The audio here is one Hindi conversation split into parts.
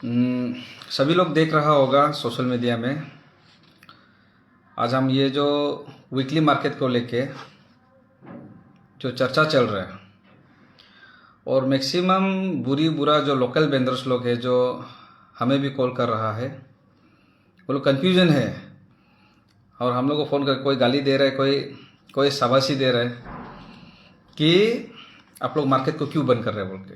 सभी लोग देख रहा होगा सोशल मीडिया में। आज हम ये जो वीकली मार्केट को लेके जो चर्चा चल रहा है और मैक्सिमम बुरा जो लोकल वेंडर्स लोग हैं जो हमें भी कॉल कर रहा है, वो लोग कन्फ्यूजन है और हम लोग को फ़ोन कर कोई गाली दे रहा है, कोई शाबाशी दे रहा है कि आप लोग मार्केट को क्यों बंद कर रहे हैं बोल के,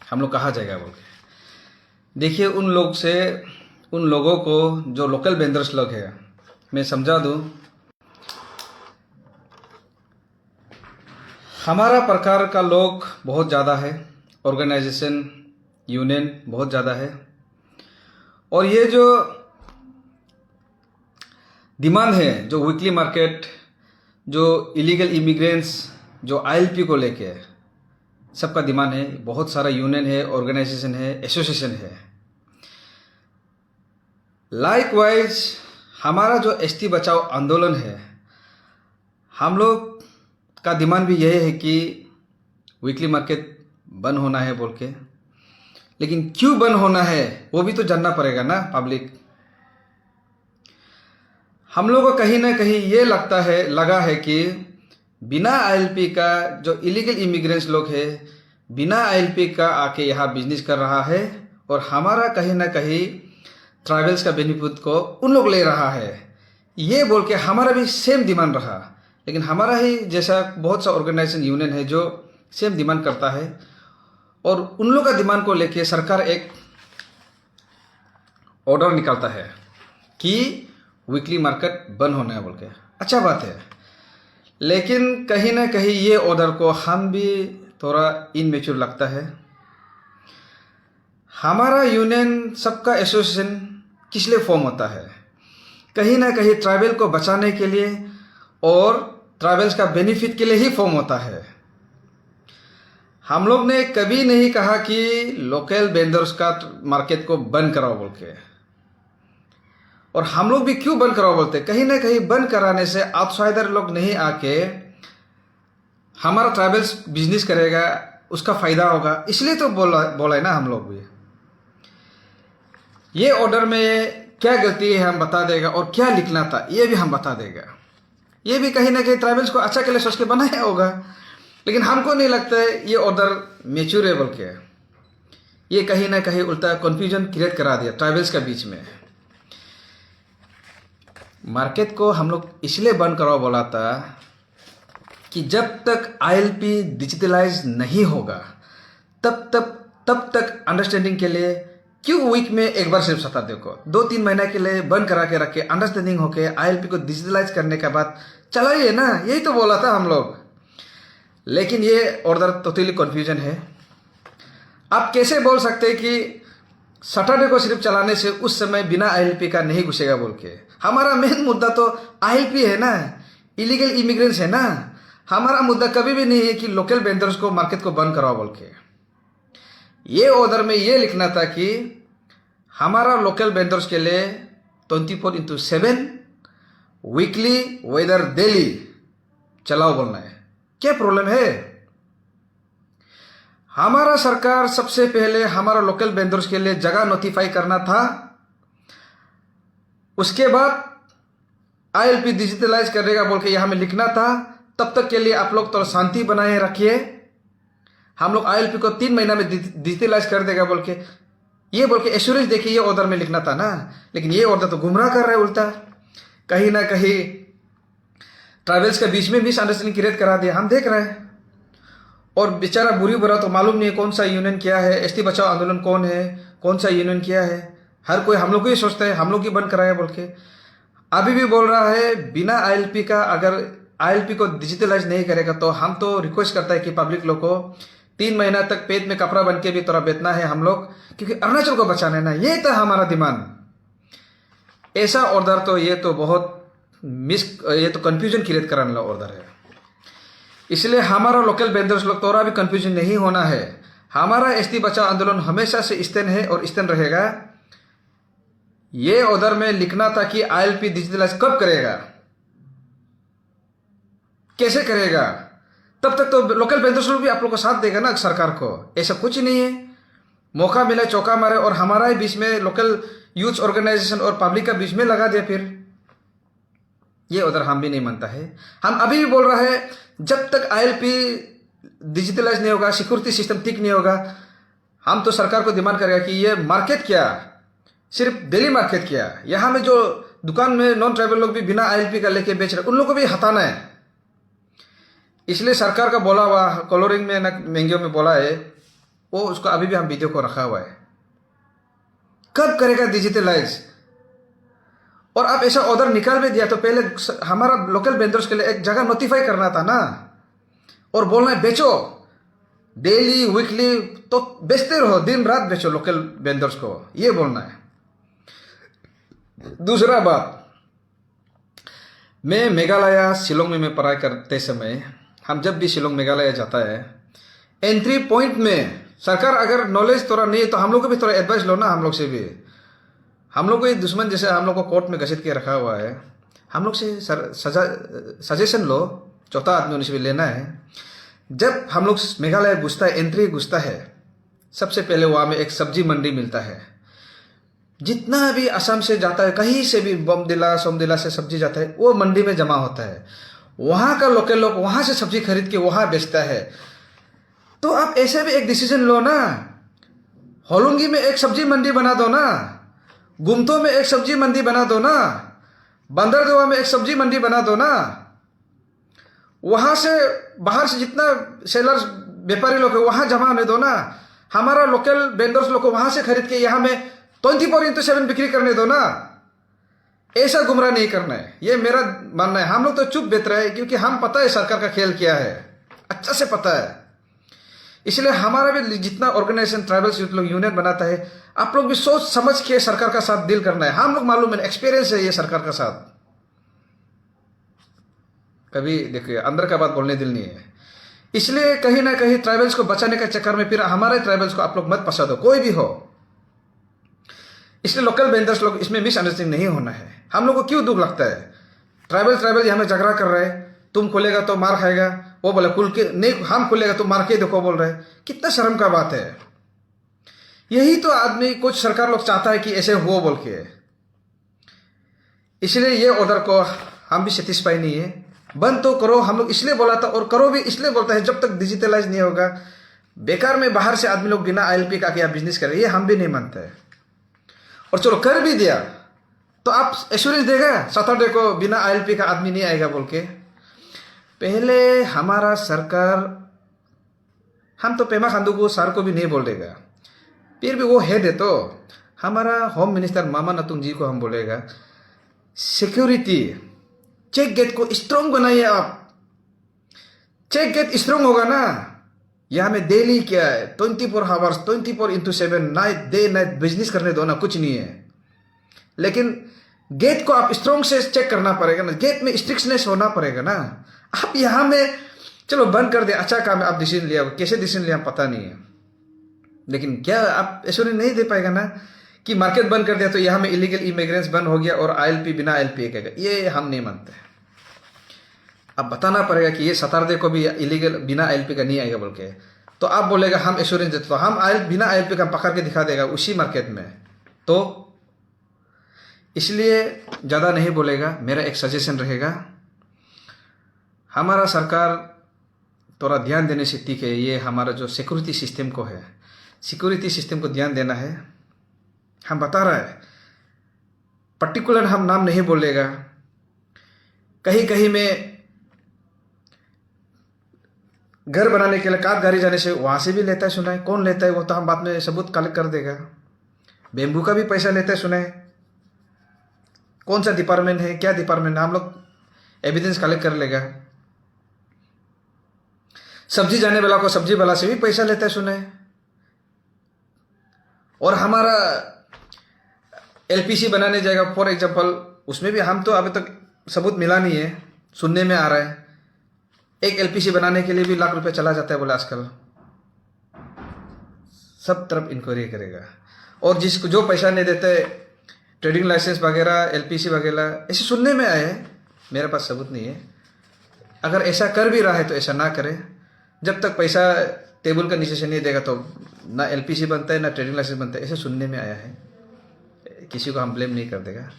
हम लोग कहाँ जाएगा बोल के। देखिए उन लोगों को जो लोकल वेंडर्स लोग हैं, मैं समझा दूं, हमारा प्रकार का लोग बहुत ज़्यादा है, ऑर्गेनाइजेशन यूनियन बहुत ज़्यादा है और ये जो डिमांड है जो वीकली मार्केट, जो इलीगल इमिग्रेंट्स, जो आईएलपी को लेके सबका डिमांड है। बहुत सारा यूनियन है, ऑर्गेनाइजेशन है, एसोसिएशन है। लाइकवाइज हमारा जो एसटी बचाओ आंदोलन है, हम लोग का डिमांड भी यही है कि वीकली मार्केट बंद होना है बोल के। लेकिन क्यों बंद होना है वो भी तो जानना पड़ेगा ना पब्लिक। हम लोग को कहीं ना कहीं ये लगा है कि बिना आईएलपी का जो इलीगल इमिग्रेंट्स लोग हैं, बिना आईएलपी का आके यहाँ बिजनेस कर रहा है और हमारा कहीं ना कहीं ट्राइबल्स का बेनिफिट को उन लोग ले रहा है, ये बोल के हमारा भी सेम डिमांड रहा। लेकिन हमारा ही जैसा बहुत सा ऑर्गेनाइजेशन यूनियन है जो सेम डिमांड करता है और उन लोग का डिमांड को लेके सरकार एक ऑर्डर निकालता है कि वीकली मार्केट बंद होना है बोल के। अच्छा बात है, लेकिन कहीं ना कहीं ये ऑर्डर को हम भी थोड़ा इनमेच्योर लगता है। हमारा यूनियन, सबका एसोसिएशन किस लिए फॉर्म होता है? कहीं ना कहीं ट्राइबल को बचाने के लिए और ट्राइबल्स का बेनिफिट के लिए ही फॉर्म होता है। हम लोग ने कभी नहीं कहा कि लोकल वेंडर्स का मार्केट को बंद कराओ बोल के। और हम लोग भी क्यों बंद कराओ बोलते, कहीं ना कहीं बंद कराने से आउटसाइडर लोग नहीं आके हमारा ट्राइबल्स बिजनेस करेगा, उसका फायदा होगा, इसलिए तो बोला है ना हम लोग भी। ये ऑर्डर में क्या गलती है हम बता देगा और क्या लिखना था ये भी हम बता देगा। ये भी कहीं ना कहीं ट्राइबल्स को अच्छा के लिए सोच के बनाया होगा, लेकिन हमको नहीं लगता है ये ऑर्डर मैच्योर है बोल के। ये कहीं ना कहीं उल्टा कंफ्यूजन क्रिएट करा दिया ट्राइबल्स का बीच में। मार्केट को हम लोग इसलिए बंद कराओ बोला था कि जब तक आईएलपी डिजिटलाइज नहीं होगा तब तक अंडरस्टैंडिंग के लिए क्यों वीक में एक बार सिर्फ सता देखो, 2-3 महीना के लिए बंद करा के रखे, अंडरस्टैंडिंग होके आईएलपी को डिजिटलाइज करने के बाद चलाइए ना, यही तो बोला था हम लोग। लेकिन ये ऑर्डर टोटली कंफ्यूजन है। आप कैसे बोल सकते हैं कि सैटरडे को सिर्फ चलाने से उस समय बिना आईएलपी का नहीं घुसेगा बोल के? हमारा मेन मुद्दा तो आईएलपी है ना, इलीगल इमिग्रेंट्स है ना। हमारा मुद्दा कभी भी नहीं है कि लोकल वेंडर्स को मार्केट को बंद कराओ बोल के। ये ऑर्डर में ये लिखना था कि हमारा लोकल वेंडर्स के लिए 24/7 वीकली वेदर डेली चलाओ बोलना है। क्या प्रॉब्लम है? हमारा सरकार सबसे पहले हमारा लोकल वेंडर्स के लिए जगह नोटिफाई करना था, उसके बाद आईएलपी डिजिटलाइज करेगा बोल के यहां में लिखना था। तब तक के लिए आप लोग तो शांति बनाए रखिए, हम लोग आईएलपी को 3 महीना में डिजिटलाइज कर देगा बोल के, ये बोल के एश्योरेंस देखिए ये ऑर्डर में लिखना था ना। लेकिन ये ऑर्डर तो गुमराह कर रहा है उल्टा, कहीं ना कहीं ट्राइबल्स के बीच में मिसअंडरस्टैंडिंग क्रिएट करा दिया, हम देख रहे हैं। और बेचारा बुरा तो मालूम नहीं है कौन सा यूनियन क्या है, एसटी बचाओ आंदोलन कौन है, कौन सा यूनियन क्या है। हर कोई हम लोग को ही सोचता है हम लोग ही बंद कराया बोल के। अभी भी बोल रहा है बिना आईएलपी का, अगर आईएलपी को डिजिटलाइज नहीं करेगा तो हम तो रिक्वेस्ट करता है कि पब्लिक लोग को 3 महीना तक पेट में कपड़ा बन के भी थोड़ा बेचना है हम लोग, क्योंकि अरुणाचल को बचाना है ना, ये था हमारा डिमांड। ऐसा ऑर्डर तो ये तो बहुत ये तो कंफ्यूजन क्रिएट कराने वाला ऑर्डर है। इसलिए हमारा लोकल वेंडर्स लोग थोड़ा भी कंफ्यूजन नहीं होना है। हमारा एसटी बचाओ आंदोलन हमेशा से स्टैंड है और स्टैंड रहेगा। ये ऑर्डर में लिखना था कि आईएलपी डिजिटलाइज कब करेगा, कैसे करेगा, तब तक तो लोकल वेंडर्स लोग भी आप लोग को साथ देगा ना सरकार को। ऐसा कुछ नहीं है। मौका मिले चौका मारे और हमारा ही बीच में लोकल यूथ ऑर्गेनाइजेशन और पब्लिक का बीच में लगा दिया फिर। ये उधर हम भी नहीं मानता है। हम अभी भी बोल रहे हैं जब तक आईएलपी डिजिटलाइज नहीं होगा, सिक्योरिटी सिस्टम ठीक नहीं होगा, हम तो सरकार को डिमांड करेगा कि ये मार्केट क्या, सिर्फ दिल्ली मार्केट क्या, यहाँ में जो दुकान में नॉन ट्राइबल लोग भी बिना आईएलपी का लेके बेच रहे उन लोगों को भी हटाना है। इसलिए सरकार का बोला हुआ कलोरिंग में ना मैंगो में बोला है वो, उसको अभी भी हम वीडियो को रखा हुआ है। कब करेगा डिजिटलाइज? और आप ऐसा ऑर्डर निकाल भी दिया तो पहले हमारा लोकल वेंडर्स के लिए एक जगह नोटिफाई करना था ना, और बोलना है बेचो डेली वीकली, तो बेचते रहो, दिन रात बेचो लोकल वेंडर्स को, ये बोलना है। दूसरा बात, मैं मेघालय शिलोंग में मैं पढ़ाई करते समय हम जब भी शिलोंग मेघालय जाता है, एंट्री पॉइंट में सरकार अगर नॉलेज थोड़ा नहीं है तो हम लोग को भी थोड़ा एडवाइस लो ना, हम लोग से भी। हम लोग को दुश्मन जैसे हम लोग को कोर्ट में घसीट के रखा हुआ है, हम लोग से सजेशन लो, चौथा आदमी उनसे भी लेना है। जब हम लोग मेघालय घुसता है, एंट्री घुसता है, सबसे पहले वहाँ में एक सब्जी मंडी मिलता है। जितना भी असम से जाता है, कहीं से भी बमदिला सोमदिला से सब्जी जाता है, वो मंडी में जमा होता है। वहाँ का लोकल लोग वहाँ से सब्जी खरीद के वहाँ बेचता है। तो आप ऐसे भी एक डिसीजन लो ना, होलुंगी में एक सब्जी मंडी बना दो ना, गुमतो में एक सब्जी मंडी बना दो ना, बंदरदेवा में एक सब्जी मंडी बना दो ना। वहां से बाहर से जितना सेलर्स व्यापारी लोग है वहां जमा होने दो ना। हमारा लोकल वेंडर्स लोग को वहां से खरीद के यहाँ में 24/7 बिक्री करने दो ना। ऐसा गुमराह नहीं करना है, ये मेरा मानना है। हम लोग तो चुप बेच रहे हैं क्योंकि हम पता है सरकार का खेल क्या है, अच्छा से पता है। इसलिए हमारा भी जितना ऑर्गेनाइजेशन ट्राइबल्स यूथ लोग यूनियन बनाता है, आप लोग भी सोच समझ के सरकार का साथ डील करना है। हम लोग मालूम है, एक्सपीरियंस है ये सरकार का साथ। कभी देखिए अंदर का बात बोलने दिल नहीं है। इसलिए कहीं ना कहीं ट्राइबल्स को बचाने के चक्कर में फिर हमारे ट्राइबल्स को आप लोग मत पसंद हो, कोई भी हो। इसलिए लोकल वेंडर्स लोग इसमें मिसअंडरस्टैंडिंग नहीं होना है। हम लोग को क्यों दुख लगता है, ट्राइबल यहाँ में झगड़ा कर रहे हैं, तुम खोलेगा तो मार खाएगा, वो बोले खुल के नहीं, हम खोलेगा तो मार के देखो बोल रहे। कितना शर्म का बात है। यही तो आदमी कुछ सरकार लोग चाहता है कि ऐसे हो बोल के। इसलिए ये ऑर्डर को हम भी सेटिस्फाई नहीं है। बंद तो करो, हम लोग इसलिए बोला था, और करो भी इसलिए बोलता है जब तक डिजिटलाइज नहीं होगा। बेकार में बाहर से आदमी लोग बिना आईएलपी का क्या बिजनेस करे, ये हम भी नहीं मानते हैं। और चलो कर भी दिया तो आप एश्योरेंस देगा सैटरडे को बिना आईएलपी का आदमी नहीं आएगा बोल के। पहले हमारा सरकार, हम तो पेमा खांडू को सर को भी नहीं बोल देगा, फिर भी वो हेड है तो हमारा होम मिनिस्टर मामा नतुंग जी को हम बोलेगा सिक्योरिटी चेक गेट को स्ट्रॉन्ग बनाइए। आप चेक गेट स्ट्रॉन्ग होगा ना, यहाँ में डेली क्या है 24 hours 24/7 night day night business करने दो ना, कुछ नहीं है। लेकिन गेट को आप स्ट्रॉन्ग से चेक करना पड़ेगा ना, गेट में स्ट्रिक्टनेस होना पड़ेगा ना। आप यहाँ में चलो बंद कर दे, अच्छा काम है, आप डिसीजन लिया, कैसे डिसीजन लिया पता नहीं है, लेकिन क्या आप एश्योरेंस नहीं दे पाएगा ना कि मार्केट बंद कर दिया तो यहाँ में इलीगल इमिग्रेंट्स बंद हो गया और आईएलपी बिना आईएलपी का, ये हम नहीं मानते। अब बताना पड़ेगा कि ये सैटरडे को भी इलीगल बिना आईएलपी का नहीं आएगा बोल के, तो आप बोलेगा हम एश्योरेंस देते, तो हम बिना आईएलपी का पकड़ के दिखा देगा उसी मार्केट में। तो इसलिए ज़्यादा नहीं बोलेगा, मेरा एक सजेशन रहेगा, हमारा सरकार थोड़ा ध्यान देने से ठीक है। ये हमारा जो सिक्योरिटी सिस्टम को है, सिक्योरिटी सिस्टम को ध्यान देना है। हम बता रहा है, पर्टिकुलर हम नाम नहीं बोलेगा। कहीं कहीं में घर बनाने के लिए काट गाड़ी जाने से वहां से भी लेता है, सुना है। कौन लेता है वो तो हम बाद में सबूत कलेक्ट कर देगा। बेम्बू का भी पैसा लेता है, सुना है। कौन सा डिपार्टमेंट है, क्या डिपार्टमेंट है, हम लोग एविडेंस कलेक्ट कर लेगा। सब्जी जाने वाला को सब्जी वाला से भी पैसा लेता है, सुना है। और हमारा एलपीसी बनाने जाएगा फॉर एग्जांपल, उसमें भी हम तो अभी तक सबूत मिला नहीं है, सुनने में आ रहा है। एक एलपीसी बनाने के लिए भी लाख रुपए चला जाता है बोले आजकल। सब तरफ इंक्वायरी करेगा, और जिसको जो पैसा नहीं देते ट्रेडिंग लाइसेंस वगैरह एलपीसी वगैरह ऐसे सुनने में आए हैं, मेरे पास सबूत नहीं है। अगर ऐसा कर भी रहा है तो ऐसा ना करे, जब तक पैसा टेबल का नीचे से नहीं देगा तो ना एलपीसी बनता है ना ट्रेडिंग लाइसेंस बनता है, ऐसे सुनने में आया है। किसी को हम ब्लेम नहीं कर देगा,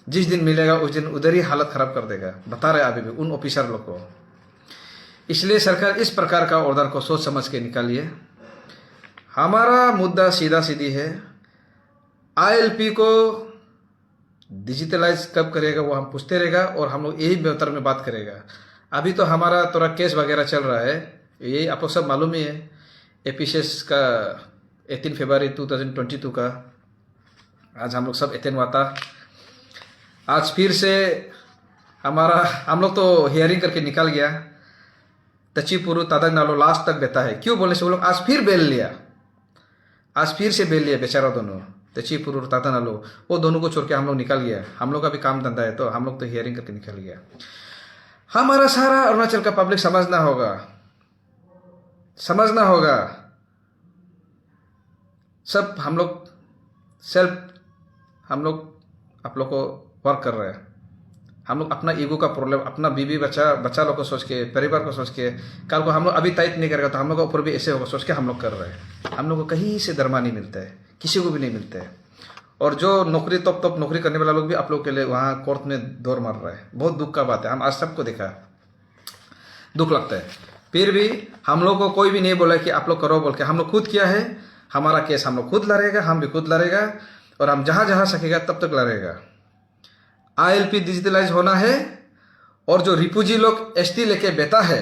जिस दिन मिलेगा उस दिन उधर ही हालत खराब कर देगा, बता रहे अभी भी उन ऑफिसर लोग को। इसलिए सरकार इस प्रकार का ऑर्डर को सोच समझ के निकालिए। हमारा मुद्दा सीधा सीधी है, आईएलपी को डिजिटलाइज कब करेगा वो हम पूछते रहेगा और हम लोग यही बेहतर में बात करेगा। अभी तो हमारा थोड़ा केस वगैरह चल रहा है, यही आप लोग सब मालूम ही है। एपीसीएस का 18 फरवरी 2022 का आज हम लोग सब अटेंड हुआ था। आज फिर से हम लोग तो हियरिंग करके निकल गया। तचीपुरु तादक नालो लास्ट तक बेता है, क्यों बोलने से वो लोग आज फिर बेल लिया, आज फिर से बेल लिया बेचारा दोनों तचीपुरु और ताता नालो, वो दोनों को छोड़ के हम लोग निकल गया। हम लोग का भी काम धंधा है तो हम लोग तो हियरिंग करके निकल गया। हमारा सारा अरुणाचल का पब्लिक समझना होगा, समझना होगा। सब हम लोग हम लोग आप लोग को वर्क कर रहे हैं। हम लोग अपना ईगो का प्रॉब्लम, अपना बीवी बच्चा लोग को सोच के, परिवार को सोच के, कल को हम लोग अभी टाइट नहीं करेगा तो हम लोग का ऊपर भी ऐसे होगा सोच के हम लोग कर रहे हैं। हम लोग को कहीं से दरमा नहीं मिलता है, किसी को भी नहीं मिलता है। और जो नौकरी टॉप नौकरी करने वाला लोग भी आप लोग के लिए वहाँ कोर्ट में दौड़ मार रहा है। बहुत दुख का बात है, हम आज सबको देखा, दुख लगता है। फिर भी हम लोग को कोई भी नहीं बोला कि आप लोग करो बोल के, हम लोग खुद किया है। हमारा केस हम लोग खुद लड़ेगा, हम भी खुद लड़ेगा और हम जहाँ जहाँ सकेगा तब तक लड़ेगा। आईएलपी डिजिटलाइज होना है और जो रिफ्यूजी लोग एसटी लेके बैठा है,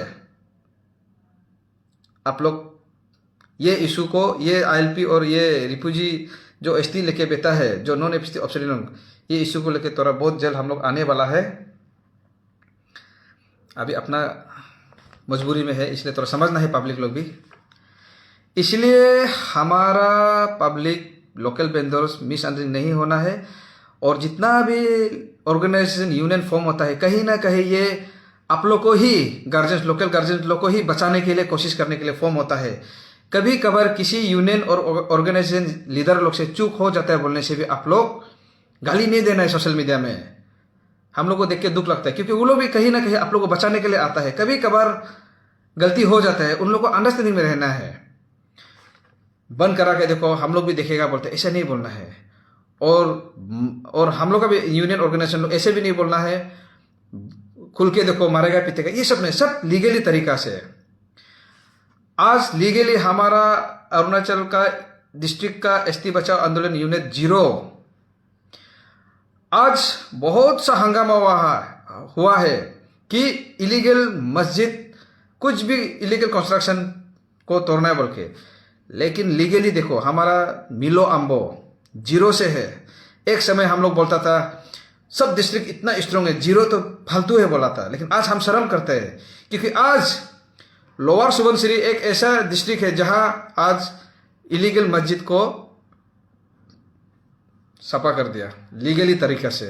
आप लोग ये इशू को, ये आईएलपी और ये रिफ्यूजी जो एसटी लेके बैठा है, जो नॉन एसटी ऑप्शनल लोग, ये इशू को लेके थोड़ा बहुत जल्द हम लोग आने वाला है। अभी अपना मजबूरी में है, इसलिए थोड़ा समझना है पब्लिक लोग भी। इसलिए हमारा पब्लिक लोकल वेंडर्स मिसअंडरस्टैंडिंग नहीं होना है। और जितना भी ऑर्गेनाइजेशन यूनियन फॉर्म होता है, कहीं ना कहीं ये आप लोग को ही गार्जियंस, लोकल गार्जियंस लोग को ही बचाने के लिए, कोशिश करने के लिए फॉर्म होता है। कभी कभार किसी यूनियन और ऑर्गेनाइजेशन लीडर लोग से चूक हो जाता है, बोलने से भी आप लोग गाली नहीं देना है सोशल मीडिया में। हम लोग को देख के दुख लगता है, क्योंकि वो लोग भी कहीं ना कहीं आप लोग को बचाने के लिए आता है। कभी कभार गलती हो जाता है, उन लोग को अंडरस्टैंडिंग में रहना है। बंद करा के देखो, हम लोग भी देखेगा बोलते, ऐसा नहीं बोलना है। और हम लोग का भी यूनियन ऑर्गेनाइजेशन लोग ऐसे भी नहीं बोलना है, खुल के देखो मारेगा पीटेगा, ये सब नहीं, सब लीगली तरीका से। आज लीगली हमारा अरुणाचल का डिस्ट्रिक्ट का एसटी बचाओ आंदोलन यूनिट 0 आज बहुत सा हंगामा हुआ है कि इलीगल मस्जिद, कुछ भी इलीगल कंस्ट्रक्शन को तोड़ना है बोल के। लेकिन लीगली देखो, हमारा मिलो अम्बो 0 से है। एक समय हम लोग बोलता था सब डिस्ट्रिक्ट इतना स्ट्रांग है, 0 तो फालतू है बोला था। लेकिन आज हम शर्म करते हैं, क्योंकि आज लोअर सुबनसिरी एक ऐसा डिस्ट्रिक्ट है जहां आज इलीगल मस्जिद को सपा कर दिया लीगली तरीका से,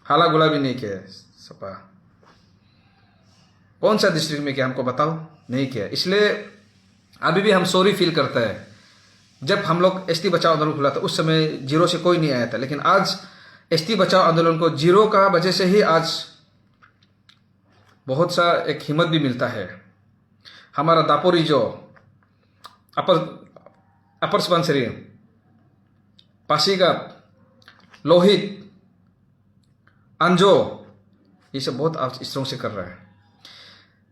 हाला गुला भी नहीं किया, सपा। कौन सा डिस्ट्रिक्ट में किया हमको बताओ, नहीं किया। इसलिए अभी भी हम सॉरी फील करता है। जब हम लोग एसटी बचाओ आंदोलन खुला था उस समय 0 से कोई नहीं आया था, लेकिन आज एसटी बचाओ आंदोलन को 0 का वजह से ही आज बहुत सा एक हिम्मत भी मिलता है। हमारा दापोरी जो अपर सुबनसिरी, पासीघाट, लोहित, अंजो, ये सब बहुत स्ट्रॉन्ग से कर रहा है।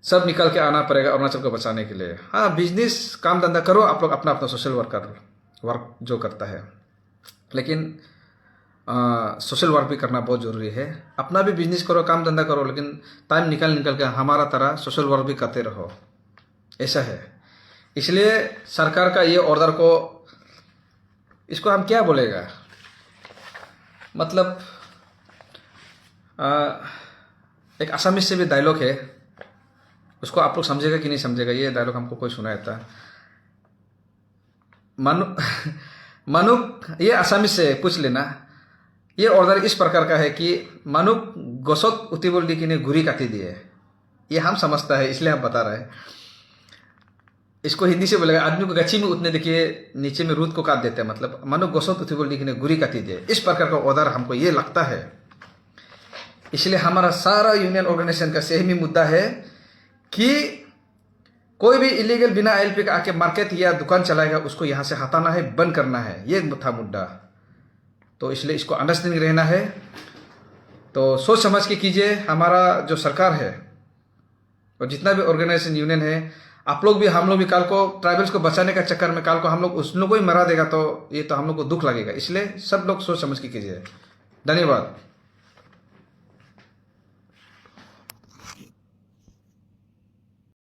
सब निकल के आना पड़ेगा अरुणाचल को बचाने के लिए। हाँ, बिजनेस काम धंधा करो आप लोग, अपना अपना सोशल वर्क जो करता है, लेकिन सोशल वर्क भी करना बहुत ज़रूरी है। अपना भी बिजनेस करो, काम धंधा करो, लेकिन टाइम निकल के हमारा तरह सोशल वर्क भी करते रहो, ऐसा है। इसलिए सरकार का ये ऑर्डर को, इसको हम क्या बोलेगा, मतलब एक आसामी से भी डायलॉग है, उसको आप लोग समझेगा कि नहीं समझेगा, ये डायलॉग हमको कोई सुनाया था। मनुक, ये आसामी से पूछ लेना। ये ऑर्डर इस प्रकार का है कि मनुक गोसत उतिबुल दी ने घुरी काटी दिए। ये हम समझता है, इसलिए हम बता रहे हैं। इसको हिंदी से बोलेगा, आदमी को गच्ची में उतने देखिए नीचे में रूद को काट देते हैं, मतलब मनुक गोसत उतिबुल दी ने घुरी काटी दिए। इस प्रकार का ऑर्डर हमको ये लगता है। इसलिए हमारा सारा यूनियन ऑर्गेनाइजेशन का सेम ही मुद्दा है कि कोई भी इलीगल बिना आईएलपी का आके मार्केट या दुकान चलाएगा उसको यहाँ से हटाना है, बंद करना है, ये था मुद्दा। तो इसलिए इसको अंडरस्टैंडिंग रहना है। तो सोच समझ के कीजिए। हमारा जो सरकार है और जितना भी ऑर्गेनाइजेशन यूनियन है, आप लोग भी हम लोग भी कल को ट्राइबल्स को बचाने का चक्कर में कल को हम लोग उस लोग को ही मरा देगा तो ये तो हम लोग को दुख लगेगा। इसलिए सब लोग सोच समझ के कीजिए। धन्यवाद।